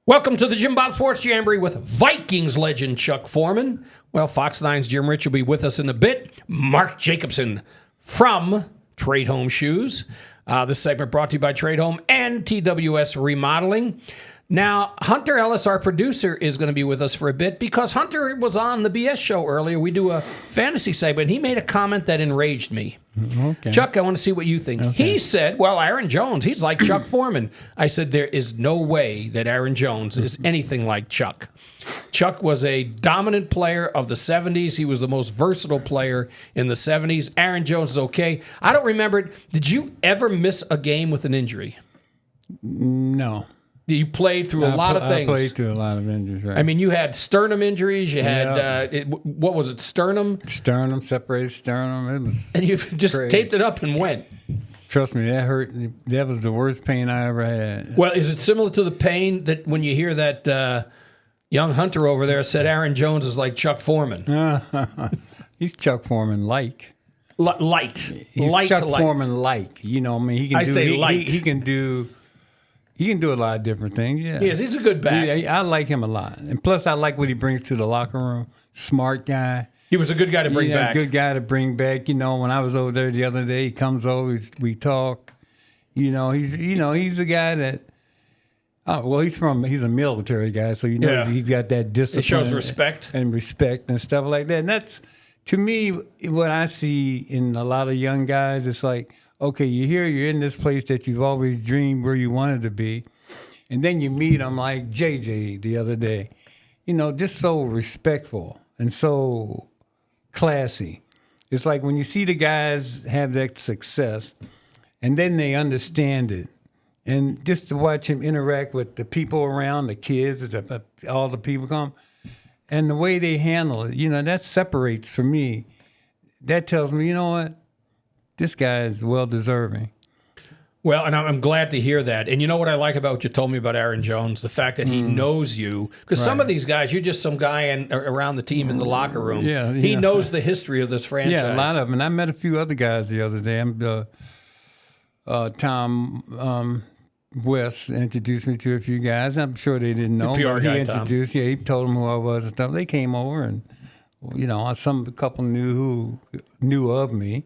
Welcome to the Jim Bob Sports Jamboree with Vikings legend Chuck Foreman. Well, Fox 9's Jim Rich will be with us in a bit. Mark Jacobson from Trade Home Shoes. This segment brought to you by Trade Home and TWS Remodeling. Now, Hunter Ellis, our producer, is going to be with us for a bit because Hunter was on the BS show earlier. We do a fantasy segment. He made a comment that enraged me. Okay. Chuck, I want to see what you think. Okay. He said, well, Aaron Jones, he's like Chuck Foreman. I said, there is no way that Aaron Jones is anything like Chuck. Chuck was a dominant player of the 70s. He was the most versatile player in the 70s. Aaron Jones is okay. I don't remember it. Did you ever miss a game with an injury? No. You played through a lot of things. I played through a lot of injuries, right. I mean, you had sternum injuries. You had, what was it, sternum? Sternum, separated sternum. It was and you just crazy. Taped it up and went. Trust me, that hurt. That was the worst pain I ever had. Well, is it similar to the pain that when you hear that young Hunter over there said Aaron Jones is like Chuck Foreman? He's Chuck Foreman like. Light. He's light Chuck to light. Foreman like. You know, I mean, he can do. Say light. He can do. He can do a lot of different things. Yeah. Yes, he's a good back. I like him a lot, and plus, I like what he brings to the locker room. Smart guy. He was a good guy to bring back. Good guy to bring back. You know, when I was over there the other day, he comes over, we talk. He's a guy that. Oh well, he's a military guy, so he's got that discipline. It shows respect and stuff like that. And that's, to me, what I see in a lot of young guys. It's like, okay, you're in this place that you've always dreamed where you wanted to be, and then you meet them like JJ the other day. You know, just so respectful and so classy. It's like when you see the guys have that success, and then they understand it. And just to watch him interact with the people around, the kids, all the people come, and the way they handle it, that separates for me. That tells me, you know what? This guy is well-deserving. Well, and I'm glad to hear that. And you know what I like about what you told me about Aaron Jones? The fact that he knows you. Because some of these guys, you're just some guy around the team in the locker room. Yeah, he knows the history of this franchise. Yeah, a lot of them. And I met a few other guys the other day. Tom West introduced me to a few guys. I'm sure they didn't know. The PR but guy, he introduced, he told them who I was and stuff. They came over and, a couple knew of me.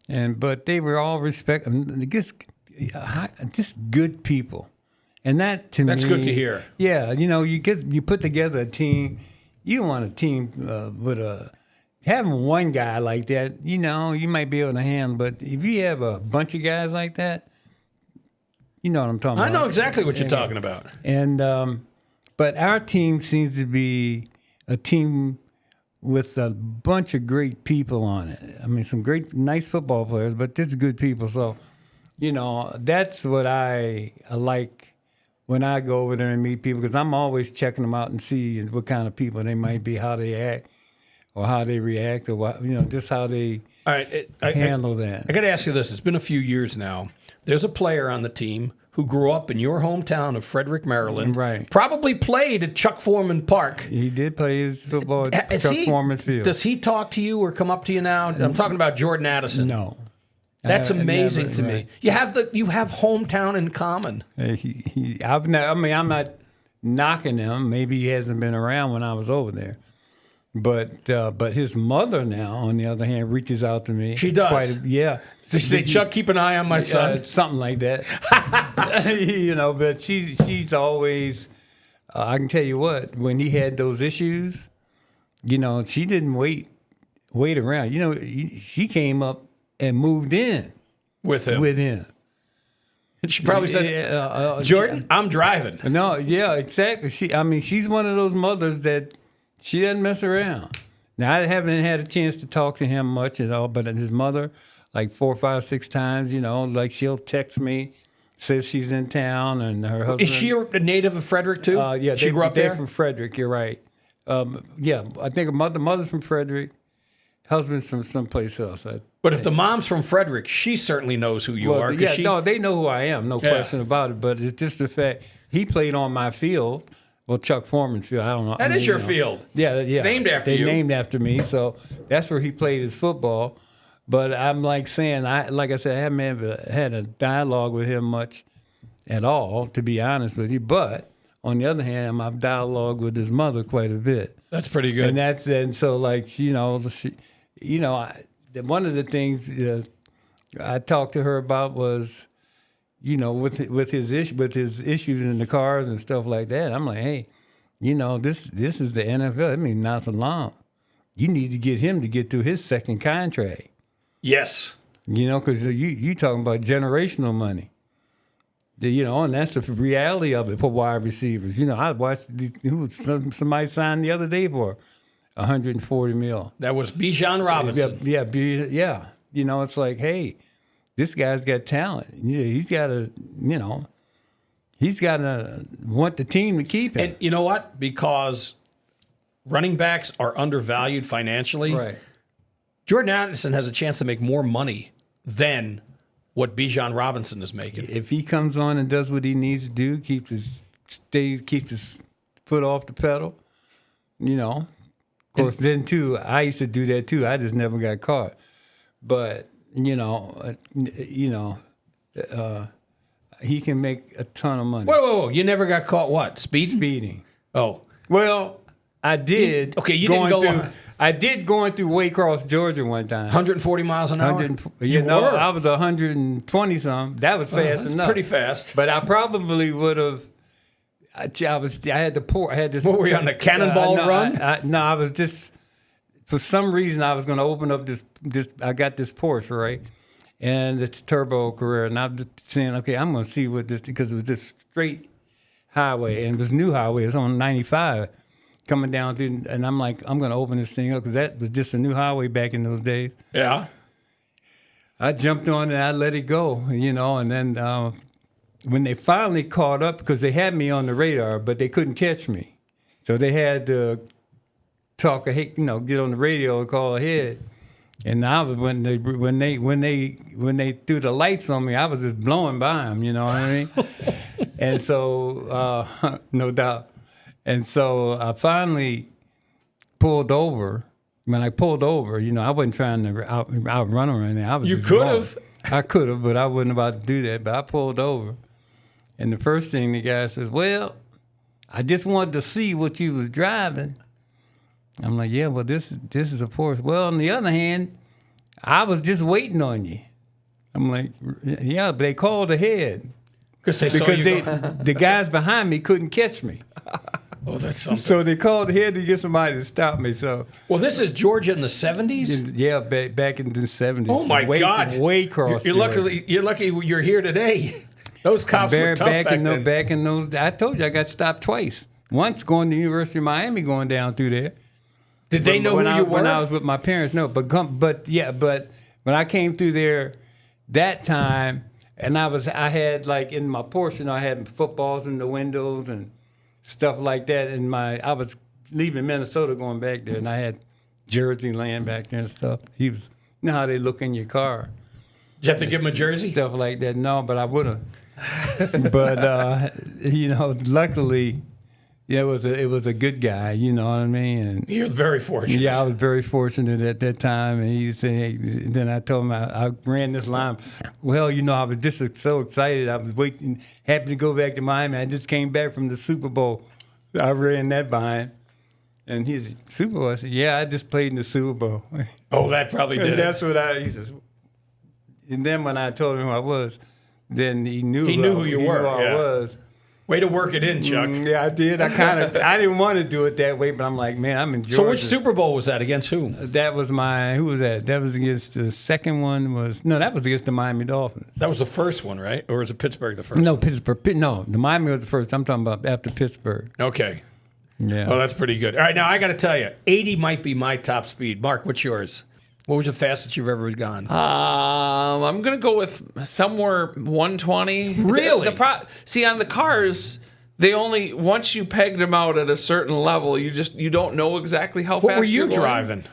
But they were all just good people. And that, to me... That's good to hear. Yeah, you put together a team. You don't want a team having one guy like that, you might be able to handle. But if you have a bunch of guys like that, you know what I'm talking about. I know exactly what you're talking about. And but our team seems to be a team with a bunch of great people on it. I mean, some great, nice football players, but just good people. So, that's what I like when I go over there and meet people, because I'm always checking them out and see what kind of people they might be, how they act, or how they react, or what, just how they handle that. I got to ask you this. It's been a few years now. There's a player on the team who grew up in your hometown of Frederick, Maryland. Right. Probably played at Chuck Foreman Park. He did play his football at Chuck Foreman Field. Does he talk to you or come up to you now? I'm talking about Jordan Addison. No. That's amazing to me. You have hometown in common. I'm not knocking him. Maybe he hasn't been around when I was over there. But his mother now, on the other hand, reaches out to me. She does. Yeah. Does she say, Chuck, keep an eye on my son? Something like that. But she's always, I can tell you what, when he had those issues, she didn't wait around. She came up and moved in. With him. And she probably said, Jordan, I'm driving. No, yeah, exactly. She's one of those mothers that she doesn't mess around. Now, I haven't had a chance to talk to him much at all, but his mother, like 4, 5, 6 times, like she'll text me, says she's in town, and her husband. Is she a native of Frederick too? Yeah, she grew up there. They're from Frederick. You're right. Yeah, I think mother's from Frederick, husband's from someplace else. But if the mom's from Frederick, she certainly knows who you are. Yeah, no, they know who I am, no question about it. But it's just the fact he played on my field. Well, Chuck Foreman field. I don't know. That is your field. Yeah. It's named after you. They named after me, so that's where he played his football. But I'm like saying, like I said, I haven't ever had a dialogue with him much at all, to be honest with you. But on the other hand, I've dialogued with his mother quite a bit. That's pretty good. And so like, one of the things I talked to her about was, with his issues in the cars and stuff like that. I'm like, hey, this is the NFL. I mean, not for long. You need to get him to get through his second contract. Yes. Because you talking about generational money. And that's the reality of it for wide receivers. I watched somebody signed the other day for $140 million. That was Bijan Robinson. Yeah. It's like, hey, this guy's got talent. He's got to, he's got to want the team to keep him. And you know what? Because running backs are undervalued financially. Right. Jordan Addison has a chance to make more money than what Bijan Robinson is making. If he comes on and does what he needs to do, keeps his foot off the pedal, Of course, then too, I used to do that too. I just never got caught. But he can make a ton of money. Whoa! You never got caught what? Speeding? Oh. Well, I did. You didn't go. I did going through Waycross, Georgia one time. 140 miles an hour? I was 120 something. That was fast enough. Pretty fast. But I probably would have. I had to pour. I had this. What were you on the cannonball run? I was just. For some reason, I was going to open up this. I got this Porsche, right? And it's turbo career. And I'm just saying, okay, I'm going to see what this, because it was this straight highway. And this new highway is on 95 coming down through. And I'm like, I'm going to open this thing up because that was just a new highway back in those days. Yeah. I jumped on and I let it go, And then when they finally caught up, because they had me on the radar, but they couldn't catch me. So they had to talk, get on the radio and call ahead. And I was when they threw the lights on me, I was just blowing by them. You know what I mean? And so, no doubt. And so I finally pulled over. When I pulled over, I wasn't trying to outrun them or anything. I was. You could have. I could have, but I wasn't about to do that. But I pulled over, and the first thing the guy says, "Well, I just wanted to see what you was driving." I'm like, yeah, well, this is a Porsche. Well, on the other hand, I was just waiting on you. I'm like, yeah, but they called ahead. Because the guys behind me couldn't catch me. Oh, that's something. So they called ahead to get somebody to stop me. So, well, this is Georgia in the 70s? Yeah, back in the 70s. Oh, my God. Way cross. You're lucky you're here today. Those cops were tough back then. Back in those, I told you I got stopped twice. Once going to the University of Miami, going down through there. Did they know who you were? When I was with my parents, no. But when I came through there that time, and I had like in my Porsche, I had footballs in the windows and stuff like that. And I was leaving Minnesota going back there, and I had jersey laying back there and stuff. He was, how they look in your car. Did you have to give him a jersey? Stuff like that. No, but I would have. But luckily. Yeah, it was a good guy, you know what I mean? And you're very fortunate. Yeah, I was very fortunate at that time. And he said, hey, then I told him I ran this line. Well, I was just so excited. I was waiting, happy to go back to Miami. I just came back from the Super Bowl. I ran that by him. And he said, Super Bowl? I said, yeah, I just played in the Super Bowl. Oh, that probably did. And that's what he says. And then when I told him who I was, then he knew who you were. Who I was. Way to work it in, Chuck. Yeah, I did. I didn't want to do it that way, but I'm like, man, I'm in Georgia. So which Super Bowl was that? Against who? That was who was that? That was against the second one that was against the Miami Dolphins. That was the first one, right? Or was it Pittsburgh the first No, one? Pittsburgh. No, the Miami was the first. I'm talking about after Pittsburgh. Okay. Yeah. Oh, that's pretty good. All right, now I got to tell you, 80 might be my top speed. Mark, what's yours? What was the fastest you've ever gone? I'm going to go with somewhere 120. Really? See, on the cars... They only, once you pegged them out at a certain level, you don't know exactly how fast What were you you're going. driving?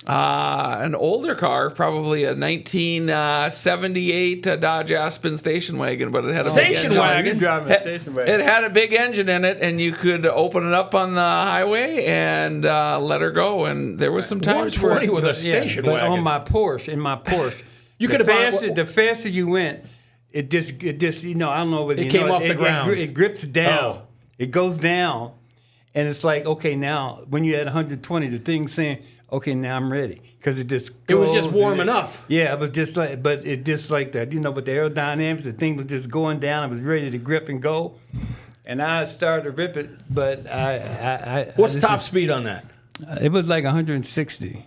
An older car, probably a 1978 Dodge Aspen station wagon, but it had a station wagon. It had a big engine in it, and you could open it up on the highway and let her go. And there was some times 120 with a station wagon. But on my Porsche, you could have the faster you went. It just I don't know whether it came off the ground. It grips down. Oh. it goes down, and it's like, okay, now when you're at 120, the thing's saying, okay, now I'm ready, because it just It was just goes warm and- enough. Yeah, but it just like that, with the aerodynamics, the thing was just going down. I was ready to grip and go, and I started to rip it, but What's top speed on that? It was like 160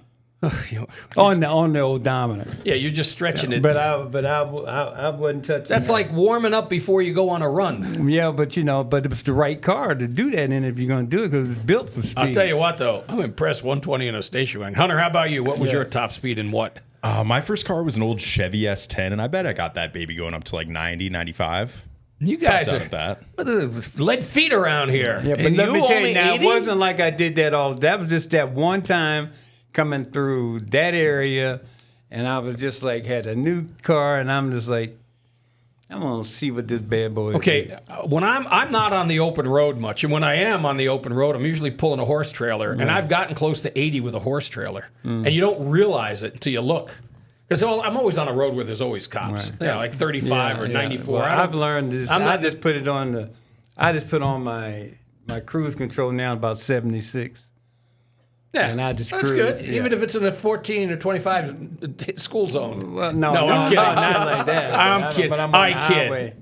You- on the odometer. Yeah, you're just stretching it. But I wasn't touching. That's that. like warming up before you go on a run. Yeah, but but it was the right car to do that in if you're going to do it, because it's built for speed. I'll tell you what, though, I'm impressed. 120 in a station wagon. Hunter, how about you? What was your top speed and what? My first car was an old Chevy S10, and I bet I got that baby going up to like 90, 95. You guys Topped are out at that. what the lead feet around here. Yeah, but And let you me tell only you now, 80? it wasn't like I did that all. That was just that one time coming through that area, and I was just like, had a new car, and I'm just like, I'm gonna see what this bad boy. Okay, is. when I'm not on the open road much, and when I am on the open road, I'm usually pulling a horse trailer, and I've gotten close to 80 with a horse trailer, and you don't realize it until you look. Because I'm always on a road where there's always cops, Right. like 35 or 94. Well, I don't- I've learned this. I'm I not- just put it on the. I just put on my cruise control now about 76. Yeah, and I just that's cruise, good. yeah. Even if it's in a 14 or 25 school zone. Well, no, I'm kidding. not like that. I'm kidding. But I'm on I the kid. highway.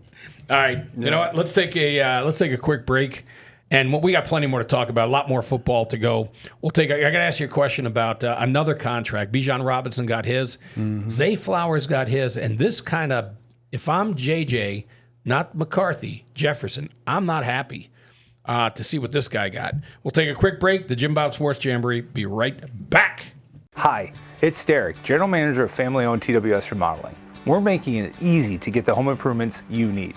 All right, you know what? Let's take a quick break, and we got plenty more to talk about. A lot more football to go. I got to ask you a question about another contract. Bijan Robinson got his. Zay Flowers got his, and this kind of, if I'm JJ, not McCarthy, Jefferson, I'm not happy to see what this guy got. We'll take a quick break. The Jim Bob Sports Jamboree. Be right back. Hi, it's Derek, General Manager of family-owned TWS Remodeling. We're making it easy to get the home improvements you need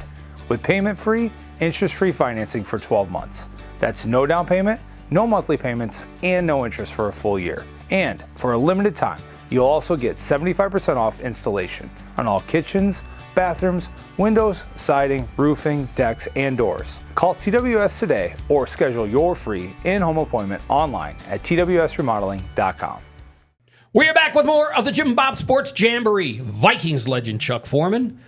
with payment-free, interest-free financing for 12 months. That's no down payment, no monthly payments, and no interest for a full year. And for a limited time, you'll also get 75% off installation on all kitchens, bathrooms, windows, siding, roofing, decks, and doors. Call TWS today or schedule your free in-home appointment online at twsremodeling.com. We are back with more of the Jim Bob Sports Jamboree. Vikings legend Chuck Foreman,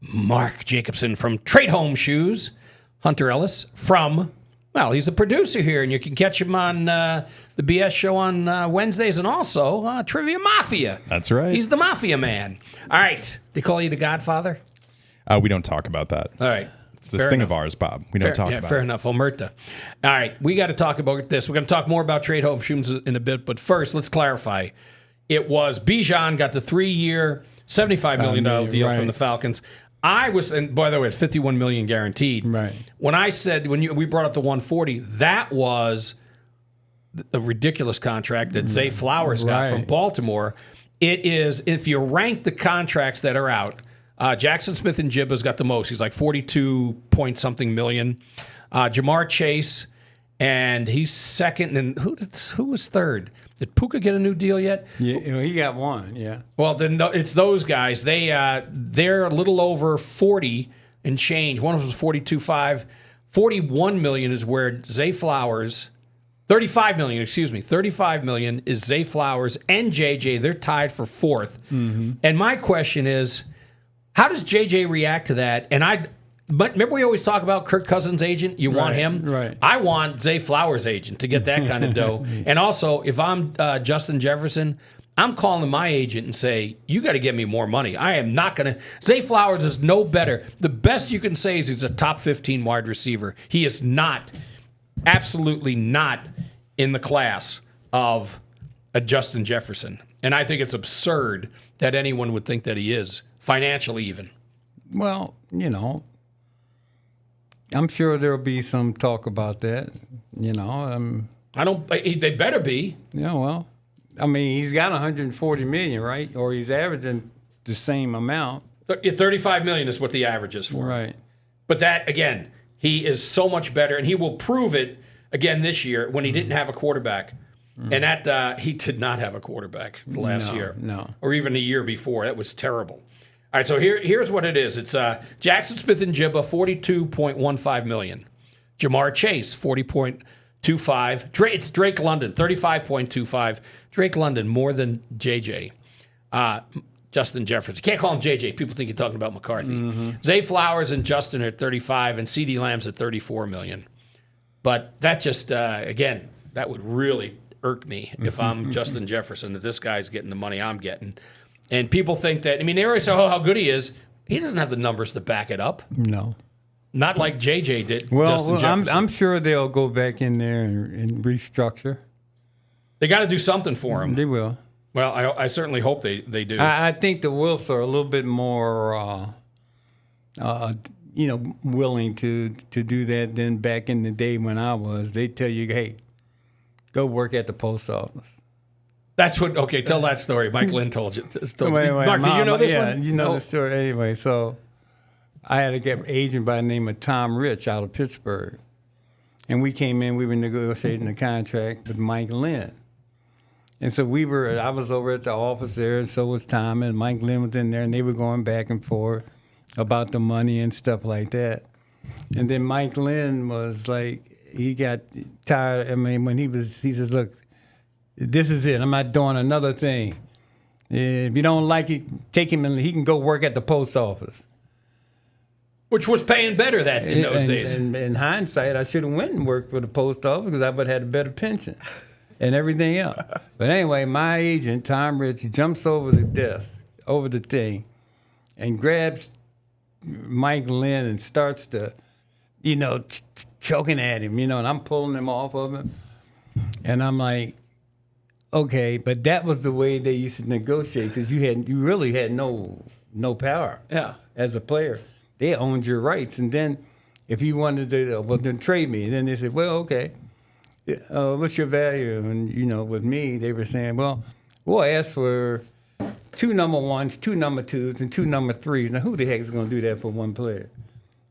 Mark Jacobson from Trade Home Shoes, Hunter Ellis from, well, he's a producer here, and you can catch him on the BS show on Wednesdays and also Trivia Mafia. That's right. He's the Mafia man. All right. They call you the Godfather? We don't talk about that. All right. It's this thing of ours, Bob. We don't talk about fair it. enough. Omerta. All right. We got to talk about this. We're going to talk more about Trade Home Shoes in a bit, but first, let's clarify. It was Bijan got the 3-year, $75 million deal right. from the Falcons. I was, and by the way, it's $51 million guaranteed. Right. When I said, we brought up the 140, that was a ridiculous contract that Zay Flowers got Right. from Baltimore. It is, if you rank the contracts that are out, Jackson Smith and Jibba's got the most. He's like 42 point something million. Jahmyr Chase, and he's second. And who was third? Did Puka get a new deal yet? Yeah, he got one. Yeah. Well, then it's those guys. They're a little over 40 and change. One of them was 42.5. 41 million is where Zay Flowers. 35 million, excuse me. 35 million is Zay Flowers and JJ. They're tied for fourth. Mm-hmm. And my question is, how does JJ react to that? But remember we always talk about Kirk Cousins' agent? You want him? right. I want Zay Flowers' agent to get that kind of dough. And also, if I'm Justin Jefferson, I'm calling my agent and say, you got to get me more money. I am not going to. Zay Flowers is no better. The best you can say is he's a top 15 wide receiver. He is not, absolutely not in the class of a Justin Jefferson. And I think it's absurd that anyone would think that he is, financially even. Well, I'm sure there'll be some talk about that. They better be. Yeah, well, I mean, he's got 140 million, right? Or he's averaging the same amount. 35 million is what the average is for him. Right. But that, again, he is so much better, and he will prove it again this year when he didn't have a quarterback. And that he did not have a quarterback last year. No. Or even the year before. That was terrible. All right, so here's what it is. It's Jackson Smith and Jibba, $42.15 million. Jahmyr Chase, $40.25. It's Drake London, $35.25. Drake London, more than JJ. Justin Jefferson. You can't call him JJ. People think you're talking about McCarthy. Zay Flowers and Justin are at $35, and CeeDee Lamb's at $34 million. But that just, again, that would really irk me if I'm Justin Jefferson, that this guy's getting the money I'm getting. And people think that, I mean, they always say, oh, how good he is. He doesn't have the numbers to back it up. No. Not like JJ did. Well, I'm sure they'll go back in there and restructure. They got to do something for him. They will. Well, I certainly hope they do. I think the Wolves are a little bit more, willing to do that than back in the day when I was. They tell you, hey, go work at the post office. That's what. Okay, tell that story. Mike Lynn told you. Wait, Mark, do you know this one? Yeah, you know the story anyway. So I had an agent by the name of Tom Rich out of Pittsburgh, and we came in. We were negotiating a contract with Mike Lynn, and so I was over at the office there, and so was Tom, and Mike Lynn was in there, and they were going back and forth about the money and stuff like that. And then Mike Lynn was like, he got tired. I mean, when he says, look, this is it. I'm not doing another thing. If you don't like it, take him and he can go work at the post office. Which was paying better in those days. And in hindsight, I should have went and worked for the post office because I would have had a better pension and everything else. But anyway, my agent, Tom Rich, jumps over the desk, over the thing, and grabs Mike Lynn and starts to, choking at him, and I'm pulling him off of him. And I'm like, okay, but that was the way they used to negotiate because you really had no power as a player. They owned your rights. And then if you wanted to, then trade me. And then they said, well, okay, what's your value? And, with me, they were saying, well, we'll ask for 2 number 1s, 2 number 2s, and 2 number 3s. Now, who the heck is going to do that for one player?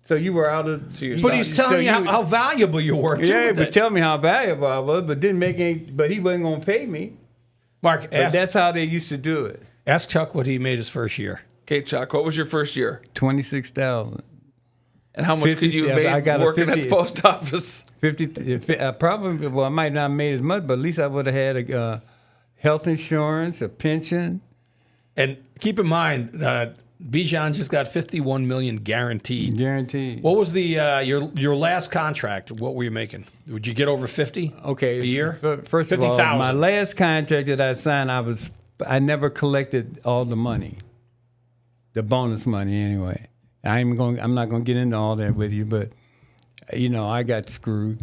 So you were out of... But he's telling you how valuable you were, too. Yeah, he was telling me how valuable I was, but he wasn't going to pay me. Mark, but that's how they used to do it. Ask Chuck what he made his first year. Okay, Chuck, what was your first year? $26,000. And how much could you have made working at the post office? 50. Probably, well, I might not have made as much, but at least I would have had a health insurance, a pension. And keep in mind, Bijan just got $51 million guaranteed. Guaranteed. What was the your last contract? What were you making? Would you get over 50? Okay, a year. First of all, my last contract that I signed, I never collected all the money, the bonus money anyway. I'm not going to get into all that with you, but I got screwed.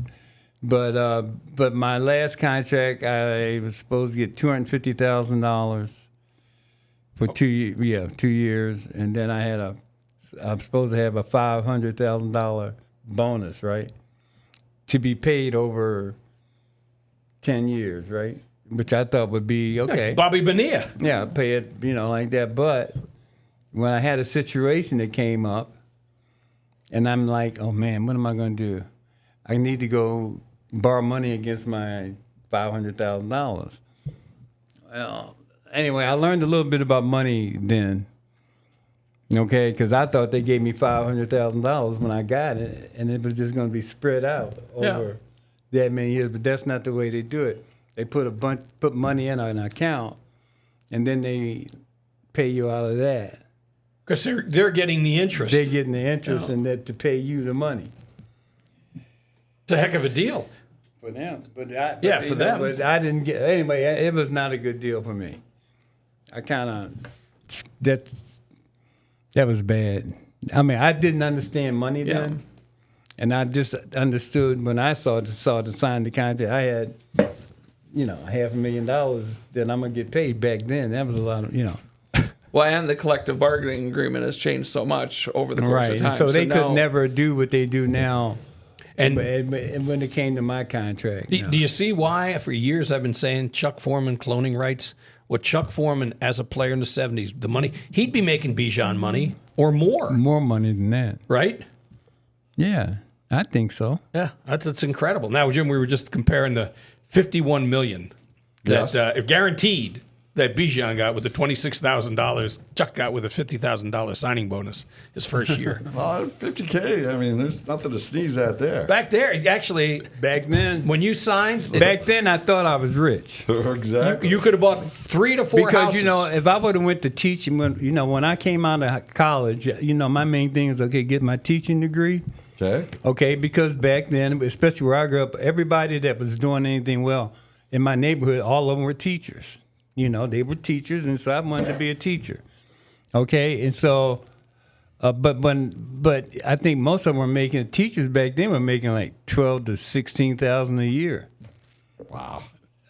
But my last contract, I was supposed to get $250,000. For 2 years, and then I'm supposed to have a $500,000 bonus, right? To be paid over 10 years, right? Which I thought would be okay. Like Bobby Bonilla. Yeah, pay it, like that. But when I had a situation that came up, and I'm like, oh man, what am I going to do? I need to go borrow money against my $500,000. Well. Anyway, I learned a little bit about money then, okay, because I thought they gave me $500,000 when I got it, and it was just going to be spread out over that many years, but that's not the way they do it. They put money in an account, and then they pay you out of that. Because they're getting the interest. They're getting the interest and that to pay you the money. It's a heck of a deal. For them. For them. But I didn't get, anyway, it was not a good deal for me. I kind of, that was bad. I mean, I didn't understand money then. And I just understood when I saw to sign the contract, I had, $500,000 that I'm going to get paid back then. That was a lot of, Well, and the collective bargaining agreement has changed so much over the course of time. And so they could never do what they do now. And when it came to my contract. Do you see why, for years, I've been saying Chuck Foreman cloning rights? What Chuck Foreman, as a player in the 70s, the money, he'd be making Bijan money or more. More money than that. Right? Yeah, I think so. Yeah, that's incredible. Now, Jim, we were just comparing the $51 million that guaranteed that Bijan got with the $26,000. Chuck got with a $50,000 signing bonus his first year. Well, $50K, I mean, there's nothing to sneeze at there. Back there, actually, back then, when you signed, back then I thought I was rich. Exactly. You could have bought 3 to 4 houses. Because if I would have went to teaching, when I came out of college, my main thing is get my teaching degree. Okay. Okay, because back then, especially where I grew up, everybody that was doing anything well in my neighborhood, all of them were teachers. You know, they were teachers, and so I wanted to be a teacher. Okay, and so, but I think most of them were making, teachers back then were making like 12 to 16,000 a year. Wow.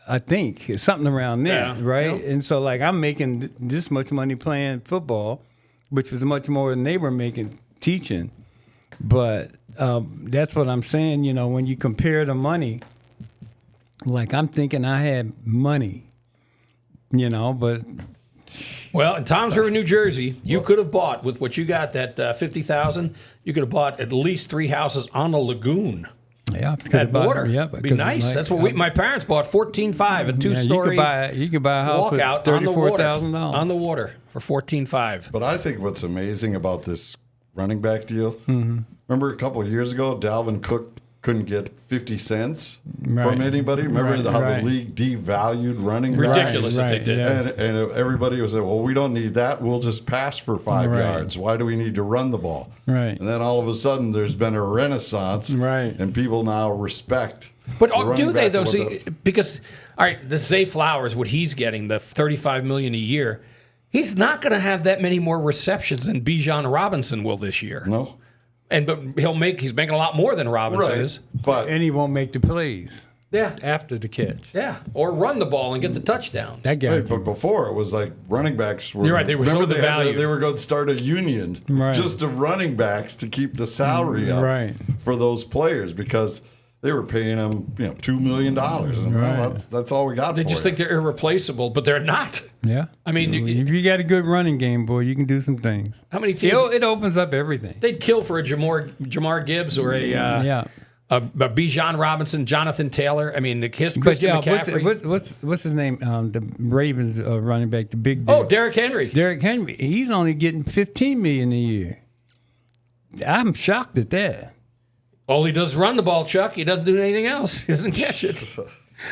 I think it's something around there, Yeah, right? yeah. And so, like, I'm making this much money playing football, which was much more than they were making teaching. But that's what I'm saying. You know, when you compare the money, like, I'm thinking I had money, you know, but Well, in Tom's River, New Jersey, you could have bought with what you got, that $50,000. You could have bought at least 3 houses on a lagoon. yeah, At water. Yeah, It'd be nice. That's what my parents bought. 14.5, a 2-story You could buy a house for walkout on the water. $34,000 On the water for 14.5. But I think what's amazing about this running back deal, Mm-hmm. remember a couple of years ago, Dalvin Cook couldn't get 50 cents Right. from anybody? Remember Right, how right. the league devalued running backs? Ridiculous that they Right, did. yeah. And everybody was like, well, we don't need that. We'll just pass for 5 Right. yards. Why do we need to run the ball? Right. And then all of a sudden, there's been a renaissance. Right. And people now respect. But the running do they back though? and what See, because all right, the Zay Flowers, what he's getting, the $35 million a year, he's not going to have that many more receptions than Bijan Robinson will this year. No? But he's making a lot more than Robinson is. But And he won't make the plays Yeah, after the catch. yeah, or run the ball and get the touchdowns. That guy. Right, but before it was like running backs were. You're right, they were so remember devalued. they were going to start a union Right. just of running backs to keep the salary up Right. for those players because they were paying them, $2 million. And Right. well, that's all we got. They for just you. think they're irreplaceable, but they're not. Yeah. I mean, if you got a good running game, boy, you can do some things. how many teams It opens up everything. they'd kill for a Jahmyr Gibbs or Yeah. a Bijan Robinson, Jonathan Taylor? I mean, Christian But yeah, McCaffrey. what's his name? The Ravens running back, the big dude. Oh, Derrick Henry. Derrick Henry. He's only getting $15 million a year. I'm shocked at that. All he does is run the ball, Chuck. He doesn't do anything else. He doesn't catch it.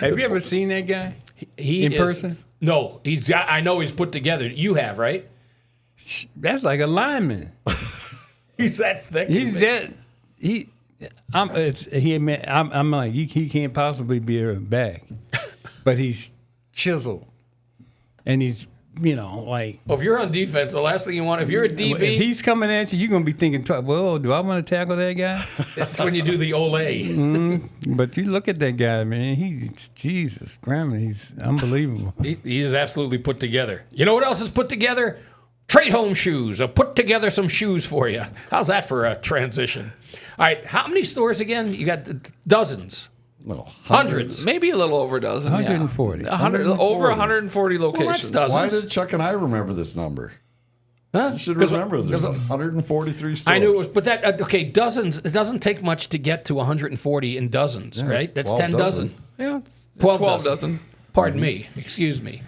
Have you ever seen that guy? He In is- person? No, I know he's put together. You have, right? That's like a lineman. He's that thick. He's that. I'm like, he can't possibly be a back, but he's chiseled, and he's like. Well, if you're on defense, the last thing you want, if you're a If DB, he's coming at you, you're gonna be thinking, "Well, do I want to tackle that guy?" that's when you do the Olay. But you look at that guy, man. He's Jesus, grandma. He's unbelievable. He is absolutely put together. You know what else is put together? Trade Home Shoes. I'll put together some shoes for you. How's that for a transition? All right, how many stores again? You got dozens. No, Hundreds. Maybe a little over a dozen. 140. 100, over 140 locations. dozens. Why did Chuck and I remember this number? Huh? You should 'Cause- remember there's 143 stores. I knew it was, but that, okay, dozens, it doesn't take much to get to 140 in dozens, Yeah, right? it's That's 12 10 dozen. Yeah, 12 dozen. Pardon me. Excuse me.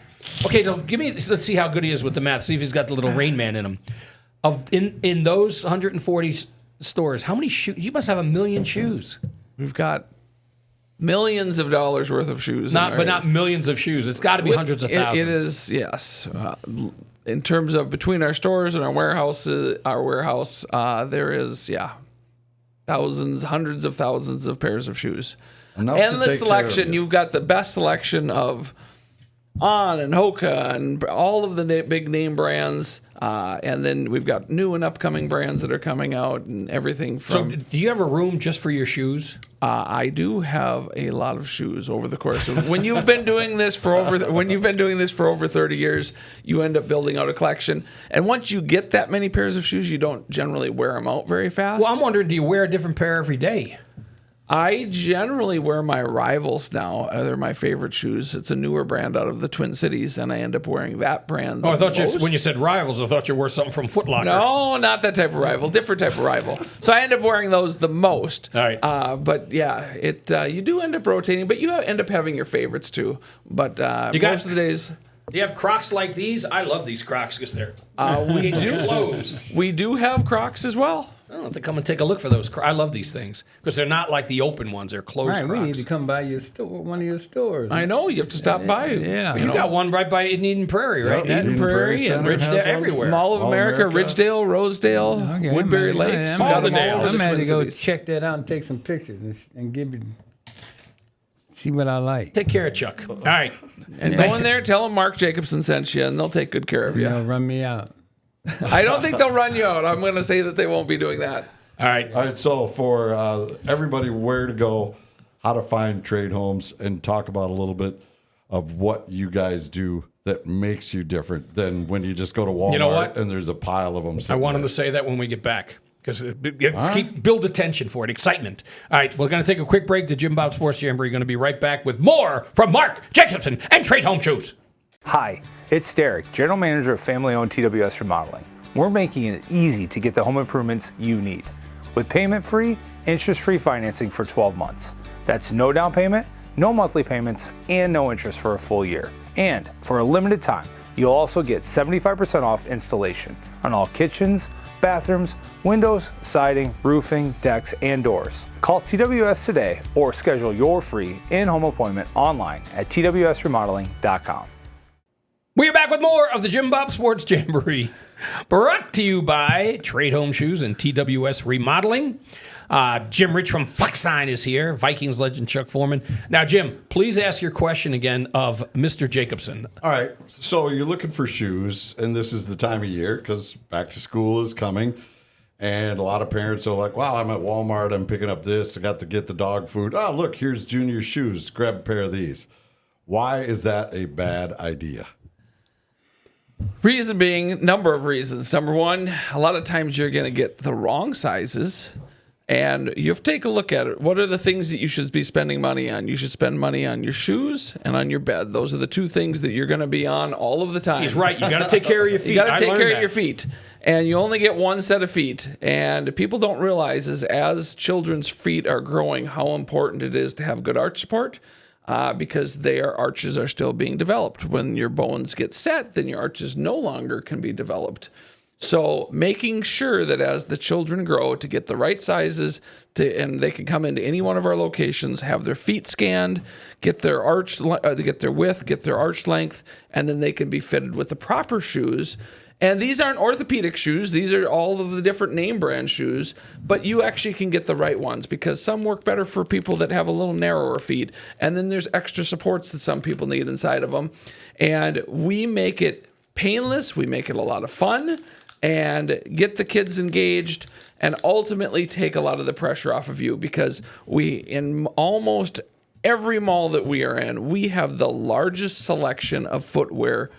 Okay, so let's see how good he is with the math. See if he's got the little Rain Man in him. In those 140 stores, how many shoes? You must have 1 million shoes. We've got millions of dollars worth of shoes. But not millions of shoes. It's got to be hundreds of thousands. It is, yes. In terms of between our stores and our warehouse, there is, thousands, hundreds of thousands of pairs of shoes. Enough to Endless take care of selection. you. You've got the best selection of On and Hoka and all of the big name brands. And then we've got new and upcoming brands that are coming out and everything So, from. do you have a room just for your shoes? I do have a lot of shoes over the course of when you've been doing this for over 30 years, you end up building out a collection. And once you get that many pairs of shoes, you don't generally wear them out very fast. Well, I'm wondering, do you wear a different pair every day? I generally wear my Rivals now. They're my favorite shoes. It's a newer brand out of the Twin Cities, and I end up wearing that brand. Oh, I thought most. when you said Rivals, I thought you wore something from Foot Locker. No, not that type of Rival. Different type of Rival. So I end up wearing those the most. All right. But yeah, you do end up rotating, but you end up having your favorites too. But You got- most of the days, Do you have Crocs like these? I love these Crocs because they're we clothes. we do have Crocs as well. I'll have to come and take a look for those. I love these things because they're not like the open ones. They're closed Right, we need Crocs. to come by your store, one of your stores. I know you have to stop by. Yeah. You got one right by Eden Prairie, right? Yep, Eden Prairie and Ridgedale, everywhere. Mall of America, Ridgedale, Rosedale, Okay, Woodbury I'm Lakes. I'm We got all the them Dales. over I'm the going to Twin go Cities. check that out and take some pictures and give you, see what I like. Take care of Chuck. All right. And go in there, tell them Mark Jacobson sent you, and they'll take good care of you. Run me out. I don't think they'll run you out. I'm going to say that they won't be doing that. All right. All right, so for everybody, where to go, how to find trade homes, and talk about a little bit of what you guys do that makes you different than when you just go to Walmart You know what? and there's a pile of them. I want him to say that when we get back because build attention for it, excitement. All right, we're going to take a quick break. The Jim Bob Sports Jamboree going to be right back with more from Mark Jacobson and Trade Home Shoes. Hi, it's Derek, General Manager of family-owned TWS Remodeling. We're making it easy to get the home improvements you need with payment-free, interest-free financing for 12 months. That's no down payment, no monthly payments, and no interest for a full year. And for a limited time, you'll also get 75% off installation on all kitchens, bathrooms, windows, siding, roofing, decks, and doors. Call TWS today or schedule your free in-home appointment online at twsremodeling.com. We are back with more of the Jim Bob Sports Jamboree, brought to you by Trade Home Shoes and TWS Remodeling. Jim Rich from Fox 9 is here, Vikings legend Chuck Foreman. Now, Jim, please ask your question again of Mr. Jacobson. All right, so you're looking for shoes, and this is the time of year because back to school is coming, and a lot of parents are like, wow, I'm at Walmart, I'm picking up this, I got to get the dog food. Oh, look, here's Junior's shoes, grab a pair of these. Why is that a bad idea? Reason being, number of reasons. Number one, a lot of times you're going to get the wrong sizes, and you have to take a look at it. What are the things that you should be spending money on? You should spend money on your shoes and on your bed. Those are the two things that you're going to be on all of the time. He's right. You got to take care of your feet. You got to I take learned care that. of your feet. And you only get one set of feet. And people don't realize is as children's feet are growing, how important it is to have good arch support. Because their arches are still being developed. When your bones get set, then your arches no longer can be developed. So making sure that as the children grow to get the right sizes, and they can come into any one of our locations, have their feet scanned, get their get their width, get their arch length, and then they can be fitted with the proper shoes. And these aren't orthopedic shoes. These are all of the different name brand shoes, but you actually can get the right ones because some work better for people that have a little narrower feet. And then there's extra supports that some people need inside of them. And we make it painless. We make it a lot of fun and get the kids engaged and ultimately take a lot of the pressure off of you because in almost every mall that we are in, we have the largest selection of footwear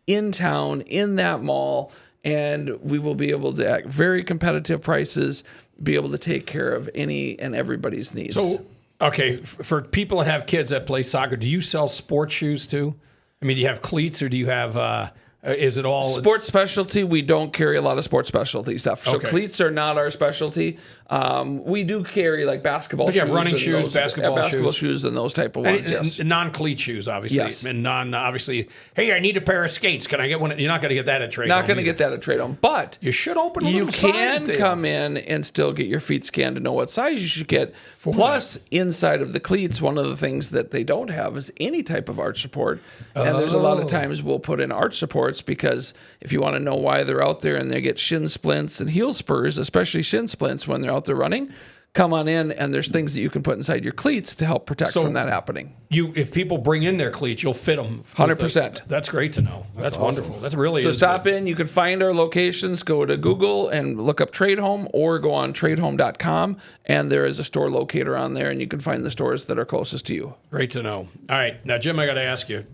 in town, in that mall, and we will be able to at very competitive prices, be able to take care of any and everybody's needs. So, okay, for people that have kids that play soccer, do you sell sports shoes too? I mean, do you have cleats or do you have, is it all? Sports specialty, we don't carry a lot of sports specialty stuff. So Okay. cleats are not our specialty. We do carry like basketball But shoes. you have running and shoes, those- basketball shoes, and those type of ones, yes. Non-cleat shoes, obviously. Yes. And obviously, hey, I need a pair of skates. Can I get one? You're not going to get that at Trade Not Home going to either. get that at Trade Home, but You should open a you little sign can there. come in and still get your feet scanned to know what size you should get. Plus, inside of the cleats, one of the things that they don't have is any type of arch support. And there's a lot of times we'll put in arch supports because if you want to know why they're out there and they get shin splints and heel spurs, especially shin splints when they're out there running, come on in and there's things that you can put inside your cleats to help protect from that happening. If people bring in their cleats, you'll fit them. 100%. That's great to know. That's awesome. wonderful. That's really So is stop good. in. You can find our locations. Go to Google and look up Trade Home or go on tradehome.com. And there is a store locator on there and you can find the stores that are closest to you. Great to know. All right. Now, Jim, I got to ask you,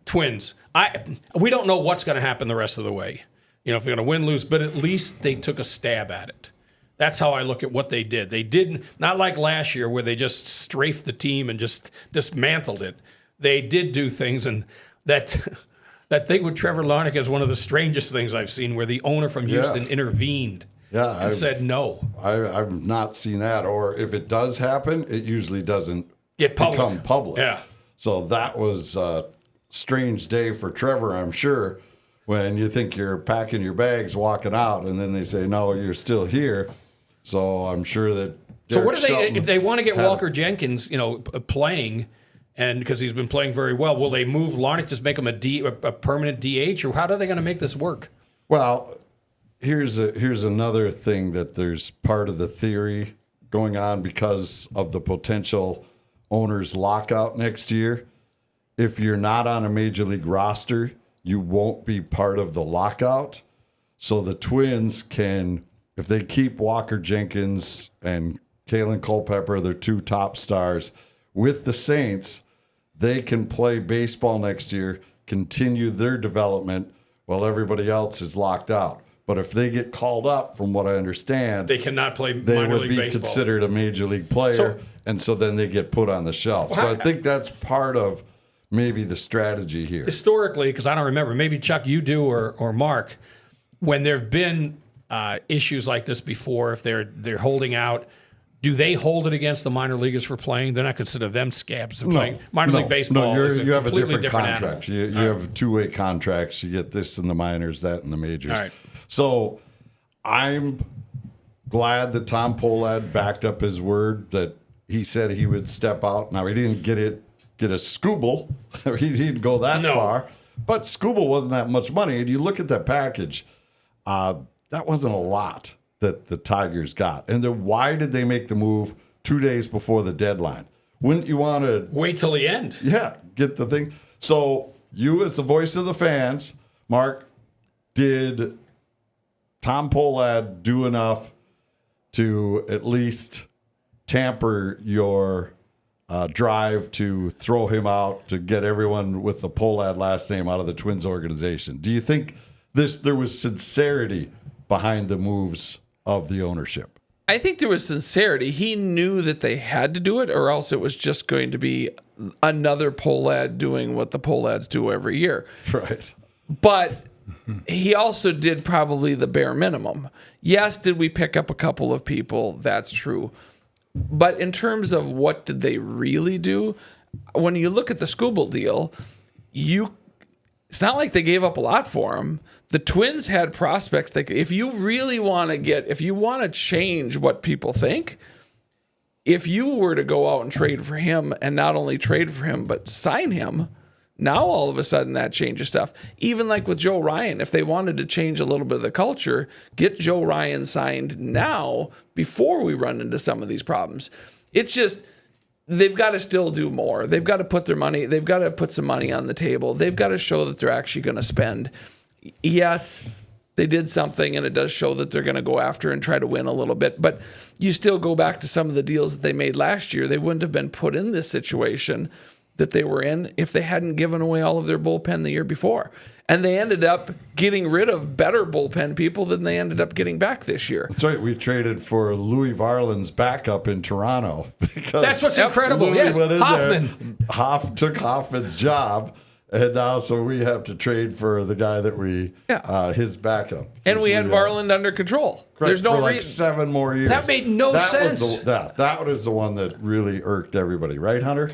Twins. We don't know what's going to happen the rest of the way. You know, if they're going to win, lose, but at least they took a stab at it. That's how I look at what they did. They didn't, not like last year where they just strafed the team and just dismantled it. They did do things, and that thing with Trevor Larnach is one of the strangest things I've seen, where the owner from Houston intervened and said no. I've not seen that, or if it does happen, it usually doesn't become public. Yeah. So that was a strange day for Trevor, I'm sure, when you think you're packing your bags, walking out, and then they say, no, you're still here. So I'm sure that. So what Derek do they Shelton if they want to get had- Walker Jenkins, playing, and because he's been playing very well, will they move Larnach, just make him a permanent DH, or how are they going to make this work? Well, here's another thing that there's part of the theory going on because of the potential owners lockout next year. If you're not on a major league roster, you won't be part of the lockout. So the Twins can, if they keep Walker Jenkins and Kalen Culpepper, their two top stars, with the Saints, they can play baseball next year, continue their development while everybody else is locked out. But if they get called up, from what I understand, They cannot play they minor would league be baseball. considered a major league player, So- and so then they get put on the shelf. So I think that's part of maybe the strategy here. Historically, because I don't remember, maybe Chuck, you do, or Mark, when there have been issues like this before, if they're holding out, do they hold it against the minor leaguers for playing? They're not considered them scabs. They're playing minor league baseball. No, is you have a completely different animal. contract. You have two-way contracts. You get this in the minors, that in the majors. All right. So I'm glad that Tom Pohlad backed up his word that he said he would step out. Now, he didn't get a Scooble. He didn't go that No. far. But Scooble wasn't that much money. And you look at that package, that wasn't a lot that the Tigers got. And then why did they make the move 2 days before the deadline? Wouldn't you want to Wait till the end. get the thing? So you, as the voice of the fans, Mark, did Tom Pohlad do enough to at least tamper your drive to throw him out, to get everyone with the Pohlad last name out of the Twins organization? Do you think there was sincerity behind the moves of the ownership? I think there was sincerity. He knew that they had to do it, or else it was just going to be another Pohlad doing what the Pohlads do every year. Right. But he also did probably the bare minimum. Yes, did we pick up a couple of people? That's true. But in terms of what did they really do, when you look at the Scooble deal, it's not like they gave up a lot for him. The Twins had prospects that if you really want to change what people think, if you were to go out and trade for him, and not only trade for him, but sign him, now all of a sudden that changes stuff. Even like with Joe Ryan, if they wanted to change a little bit of the culture, get Joe Ryan signed now before we run into some of these problems. It's just, they've got to still do more. They've got to put some money on the table. They've got to show that they're actually going to spend. Yes, they did something, and it does show that they're going to go after and try to win a little bit. But you still go back to some of the deals that they made last year. They wouldn't have been put in this situation that they were in if they hadn't given away all of their bullpen the year before. And they ended up getting rid of better bullpen people than they ended up getting back this year. That's right. We traded for Louis Varland's backup in Toronto. Because That's what's incredible. Louis Yes, went in Hoffman. there. Took Hoffman's job. And now, so we have to trade for the guy that his backup. And we had Varland under control. There's no for like reason. 7 more years. That made no sense. That was the one that really irked everybody, right, Hunter?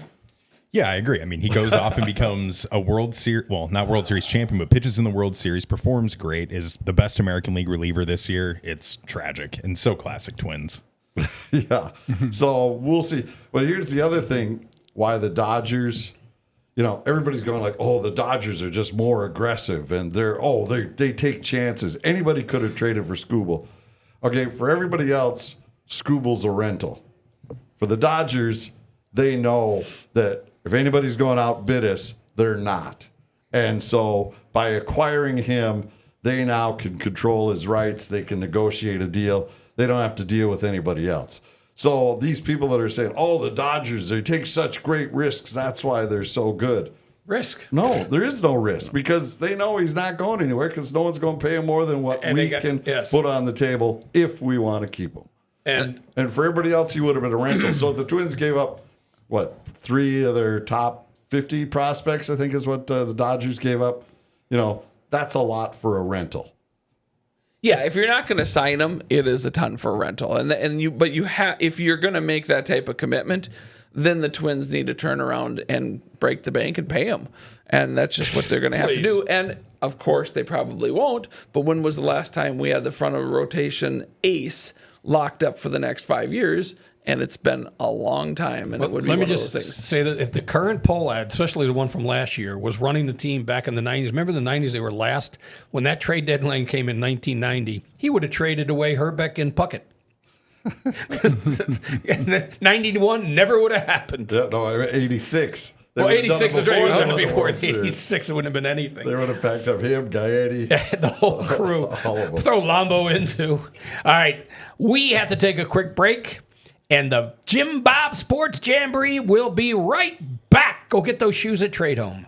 Yeah, I agree. I mean, he goes off and becomes a World Series, well, not World Series champion, but pitches in the World Series, performs great, is the best American League reliever this year. It's tragic and so classic Twins. Yeah. So we'll see. But here's the other thing why the Dodgers, everybody's going like, oh, the Dodgers are just more aggressive and they take chances. Anybody could have traded for Scooble. Okay, for everybody else, Scooble's a rental. For the Dodgers, they know that if anybody's going to outbid us, they're not. And so by acquiring him, they now can control his rights. They can negotiate a deal. They don't have to deal with anybody else. So these people that are saying, oh, the Dodgers, they take such great risks, that's why they're so good. Risk. No, there is no risk because they know he's not going anywhere because no one's going to pay him more than what we can put on the table if we want to keep him. And for everybody else, he would have been a rental. So the Twins gave up, 3 of their top 50 prospects, I think is what the Dodgers gave up. That's a lot for a rental. Yeah, if you're not going to sign them, it is a ton for a rental. If you're going to make that type of commitment, then the Twins need to turn around and break the bank and pay them. And that's just what they're going to have to do. And of course, they probably won't. But when was the last time we had the front of a rotation ace locked up for the next 5 years. And it's been a long time, and it would be Let me one of just those things. say that if the current poll ad, especially the one from last year, was running the team back in the 90s, remember the 90s, they were last? When that trade deadline came in 1990, he would have traded away Herbeck and Puckett. 91 never would have happened. Yeah, no, 86. They Well, would have done 86 it was right. He was done it the before. World Series. 86, it wouldn't have been anything. They would have packed up him, Gaetti. The whole crew. All of them. Throw Lombo into. All right. We have to take a quick break, and the Jim Bob Sports Jamboree will be right back. Go get those shoes at Trade Home.